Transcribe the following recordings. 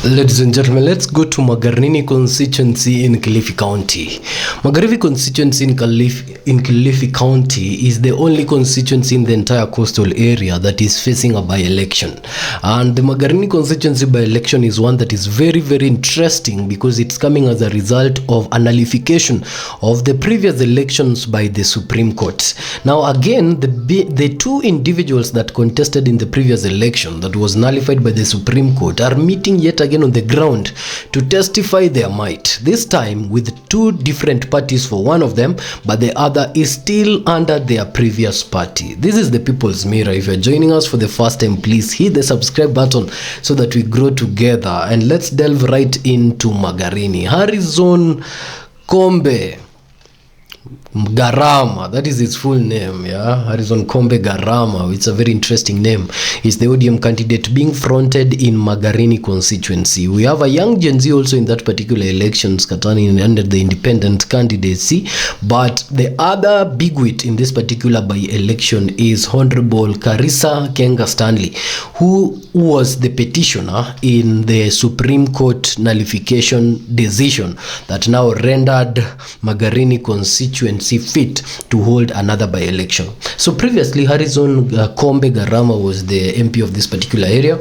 Ladies and gentlemen, let's go to Magarini constituency in Kilifi County. Magarini constituency in Kilifi County is the only constituency in the entire coastal area that is facing a by-election. And the Magarini constituency by-election is one that is very, very interesting because it's coming as a result of a nullification of the previous elections by the Supreme Court. Now again, the two individuals that contested in the previous election that was nullified by the Supreme Court are meeting yet again on the ground to testify their might, this time with two different parties for one of them, but the other is still under their previous party. This is the People's Mirror. If you're joining us for the first time, please hit the subscribe button so that we grow together, and let's delve right into Magarini. Harrison Kombe Garama, that is his full name, yeah. Harrison Kombe Garama, it's a very interesting name. He's the ODM candidate being fronted in Magarini constituency. We have a young Gen Z also in that particular election, scattering under the independent candidacy. But the other bigwit in this particular by-election is Honorable Kilifi Kenga Stanley, who was the petitioner in the Supreme Court nullification decision that now rendered Magarini constituency fit to hold another by-election. So previously, Harrison Kombe Garama was the MP of this particular area,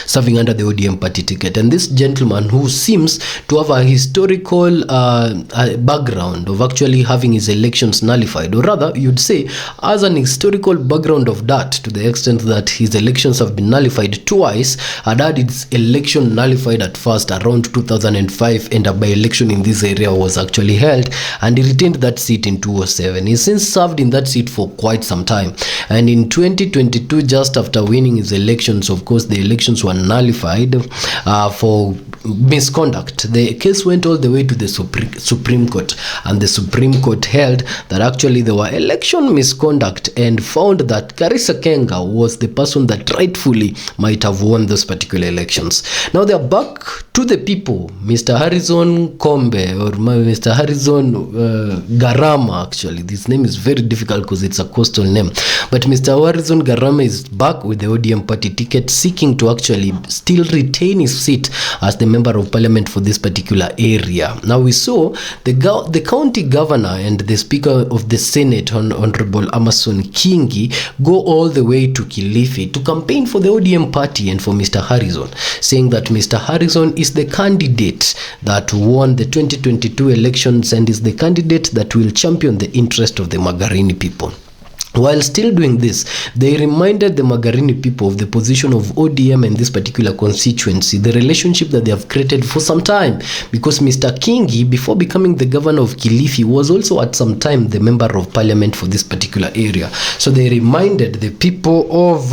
serving under the ODM party ticket. And this gentleman, who seems to have a historical background of actually having his elections nullified, or rather you'd say as an historical background of that, to the extent that his elections have been nullified twice, had had its election nullified at first around 2005, and a by-election in this area was actually held, and he retained that seat in 2007. He since served in that seat for quite some time, and in 2022, just after winning his elections, of course the elections were nullified for misconduct. The case went all the way to the Supreme Court, and the Supreme Court held that actually there were election misconduct and found that Kilifi Kenga was the person that rightfully might have won those particular elections. Now they are back to the people. Mr. Harrison Kombe, or Mr. Harrison Garama, actually this name is very difficult because it's a coastal name, but Mr. Harrison Garama is back with the ODM party ticket, seeking to actually still retain his seat as the member of parliament for this particular area. Now we saw the county governor and the speaker of the Senate, Honorable Stanley Kenga, go all the way to Kilifi to campaign for the ODM party and for Mr. Harrison, saying that Mr. Harrison is the candidate that won the 2022 elections and is the candidate that will champion the interest of the Magarini people. While still doing this, they reminded the Magarini people of the position of ODM in this particular constituency, the relationship that they have created for some time, because Mr. Kenga, before becoming the governor of Kilifi, was also at some time the member of parliament for this particular area. So they reminded the people of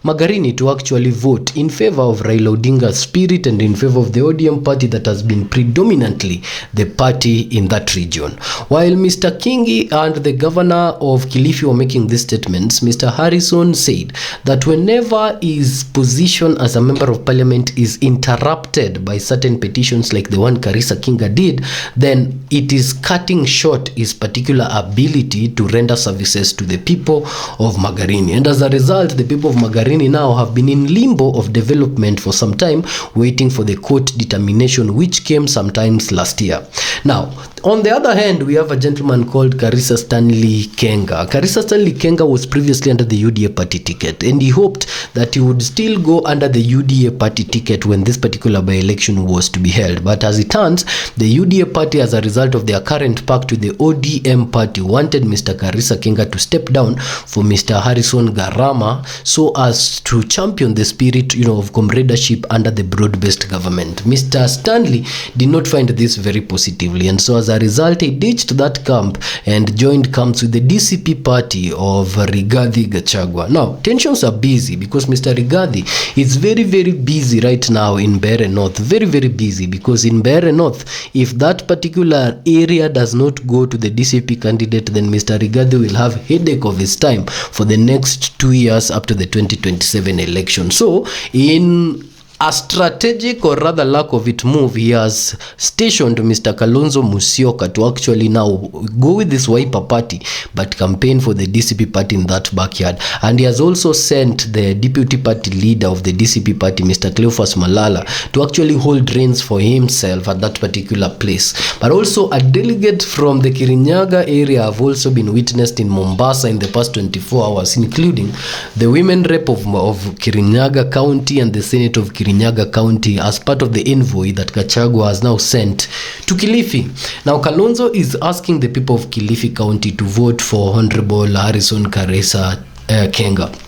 Magarini to actually vote in favor of Raila Odinga's spirit and in favor of the ODM party that has been predominantly the party in that region. While Mr. Kenga and the governor of Kilifi were making these statements, Mr. Harrison said that whenever his position as a member of parliament is interrupted by certain petitions like the one Kilifi Kenga did, then it is cutting short his particular ability to render services to the people of Magarini. And as a result, the people of Magarini now have been in limbo of development for some time, waiting for the court determination, which came sometimes last year. Now, on the other hand, we have a gentleman called Kilifi Stanley Kenga. Kilifi Stanley Kenga was previously under the UDA party ticket, and he hoped that he would still go under the UDA party ticket when this particular by-election was to be held. But as it turns, the UDA party, as a result of their current pact with the ODM party, wanted Mr. Kilifi Kenga to step down for Mr. Harrison Garama so as to champion the spirit, of comradeship under the broad-based government. Mr. Stanley did not find this very positively, and so as a result, he ditched that camp and joined camps with the DCP party of Rigathi Gachagua. Now, tensions are busy because Mr. Rigathi is very, very busy right now in Mbeere North. Very, very busy, because in Mbeere North, if that particular area does not go to the DCP candidate, then Mr. Rigathi will have headache of his time for the next 2 years up to the 2027 election. So, in a strategic or rather lack of it move, he has stationed Mr. Kalonzo Musyoka to actually now go with this Wiper party but campaign for the DCP party in that backyard. And he has also sent the deputy party leader of the DCP party, Mr. Cleophas Malala, to actually hold reins for himself at that particular place. But also a delegate from the Kirinyaga area have also been witnessed in Mombasa in the past 24 hours, including the women rep of Kirinyaga County and the Senate of Kirinyaga County as part of the envoy that Gachagua has now sent to Kilifi. Now Kalonzo is asking the people of Kilifi County to vote for Honorable Harrison Kenga.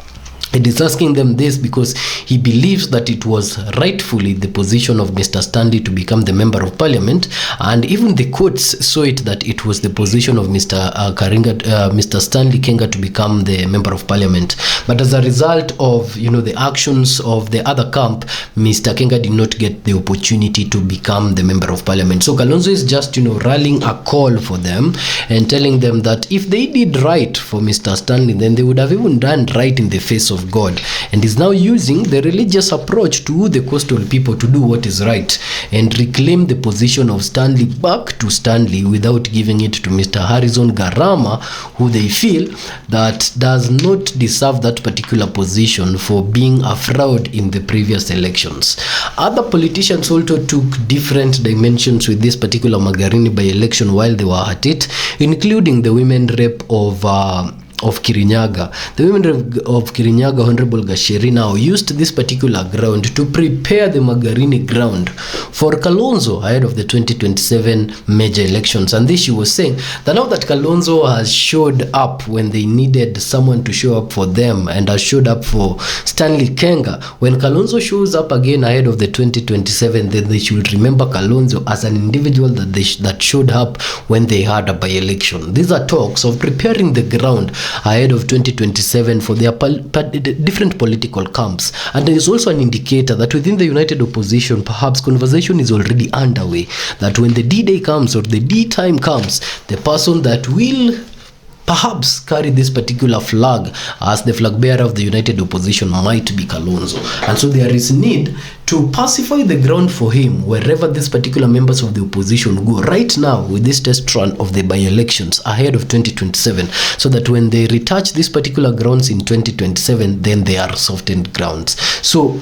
It is asking them this because he believes that it was rightfully the position of Mr. Stanley to become the member of parliament, and even the courts saw it that it was the position of Mr. Stanley Kenga to become the member of parliament. But as a result of the actions of the other camp, Mr. Kenga did not get the opportunity to become the member of parliament. So Kalonzo is just rallying a call for them and telling them that if they did right for Mr. Stanley, then they would have even done right in the face of God, and is now using the religious approach to the coastal people to do what is right and reclaim the position of Stanley back to Stanley without giving it to Mr. Harrison Garama, who they feel that does not deserve that particular position for being a fraud in the previous elections. Other politicians also took different dimensions with this particular Magarini by-election while they were at it, including the women rep of Kirinyaga. The women of Kirinyaga, Honorable Gachagua, now used this particular ground to prepare the Magarini ground for Kalonzo ahead of the 2027 major elections. And this she was saying that now that Kalonzo has showed up when they needed someone to show up for them and has showed up for Stanley Kenga, when Kalonzo shows up again ahead of the 2027, then they should remember Kalonzo as an individual that showed up when they had a by-election. These are talks of preparing the ground ahead of 2027 for their different political camps. And there is also an indicator that within the united opposition, perhaps conversation is already underway, that when the D-Day comes or the D-time comes, the person that will perhaps carry this particular flag as the flag bearer of the united opposition might be Kalonzo. And so there is need to pacify the ground for him wherever these particular members of the opposition go right now with this test run of the by-elections ahead of 2027, so that when they retouch these particular grounds in 2027, then they are softened grounds. So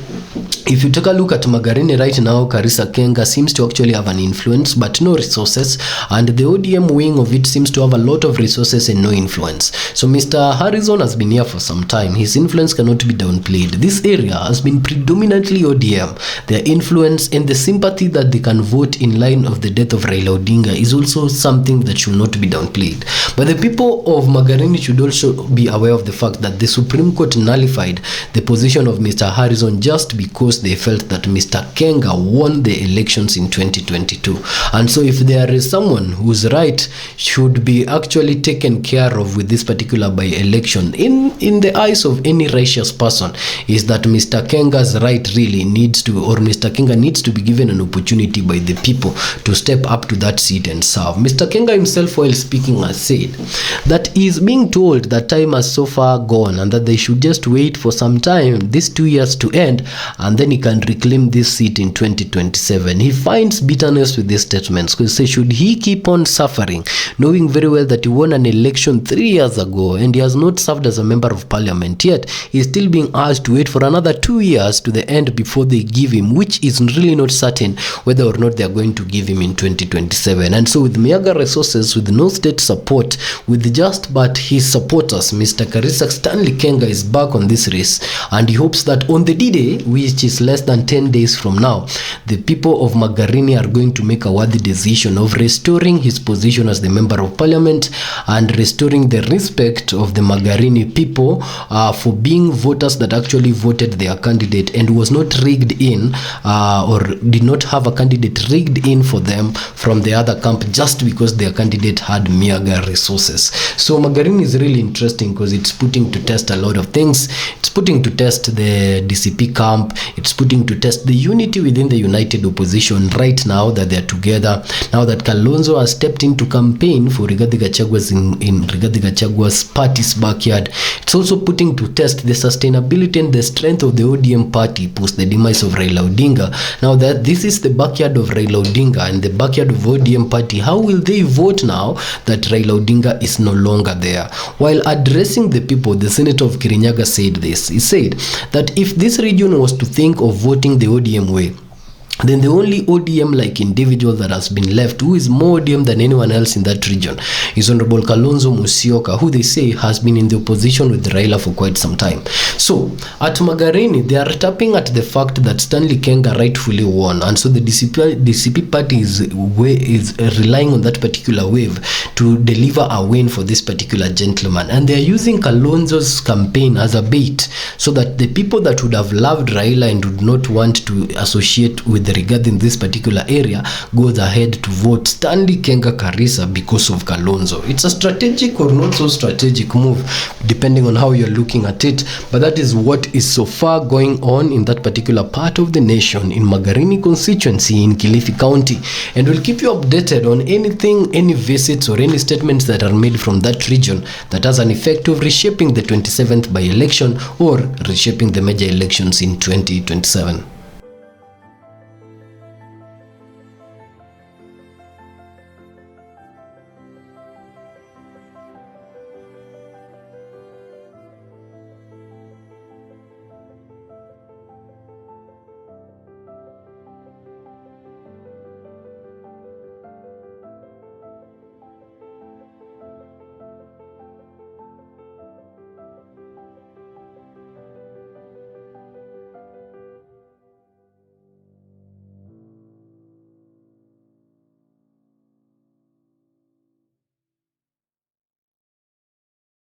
if you take a look at Magarini right now, Karisa Kenga seems to actually have an influence but no resources, and the ODM wing of it seems to have a lot of resources and no influence. So Mr. Harrison has been here for some time. His influence cannot be downplayed. This area has been predominantly ODM. Their influence and the sympathy that they can vote in line of the death of Raila Odinga is also something that should not be downplayed. But the people of Magarini should also be aware of the fact that the Supreme Court nullified the position of Mr. Harrison just because they felt that Mr. Kenga won the elections in 2022. And so if there is someone whose right should be actually taken care of with this particular by-election in the eyes of any righteous person, is that Mr. Kenga's right really needs to, or Mr. Kenga needs to be given an opportunity by the people to step up to that seat and serve. Mr. Kenga himself, while speaking, has said that he is being told that time has so far gone and that they should just wait for some time, these 2 years to end, and then he can reclaim this seat in 2027. He finds bitterness with these statements because he says, should he keep on suffering, knowing very well that he won an election 3 years ago and he has not served as a member of parliament, yet he's still being asked to wait for another 2 years to the end before they give him, which is really not certain whether or not they are going to give him in 2027. And so with meager resources, with no state support, with just but his supporters, Mr. Stanley Kenga is back on this race, and he hopes that on the D-Day, which is less than 10 days from now, the people of Magarini are going to make a worthy decision of restoring his position as the member of parliament and restoring the respect of the Magarini people for being voters that actually voted their candidate and was not rigged in or did not have a candidate rigged in for them from the other camp just because their candidate had meager resources. So Magarini is really interesting because it's putting to test a lot of things. It's putting to test the DCP camp. It's putting to test the unity within the united opposition right now that they're together. Now that Kalonzo has stepped into campaign for Gachagua Rigathi Gachagua's party's backyard. It's also putting to test the sustainability and the strength of the ODM party post the demise of Raila Odinga. Now that this is the backyard of Raila Odinga and the backyard of ODM party, how will they vote now that Raila Odinga is no longer there? While addressing the people, the Senator of Kirinyaga said this. He said that if this region was to think of voting the ODM way, then the only ODM-like individual that has been left who is more ODM than anyone else in that region is Honorable Kalonzo Musyoka, who they say has been in the opposition with Raila for quite some time. So, at Magarini, they are tapping at the fact that Stanley Kenga rightfully won, and so the DCP party is relying on that particular wave to deliver a win for this particular gentleman. And they are using Kalonzo's campaign as a bait so that the people that would have loved Raila and would not want to associate with the Rigathi in this particular area goes ahead to vote Stanley Kenga Karisa because of Kalonzo. It's a strategic or not so strategic move depending on how you're looking at it, but that is what is so far going on in that particular part of the nation in Magarini constituency in Kilifi County, and we'll keep you updated on anything, any visits or any statements that are made from that region that has an effect of reshaping the 27th by-election or reshaping the major elections in 2027.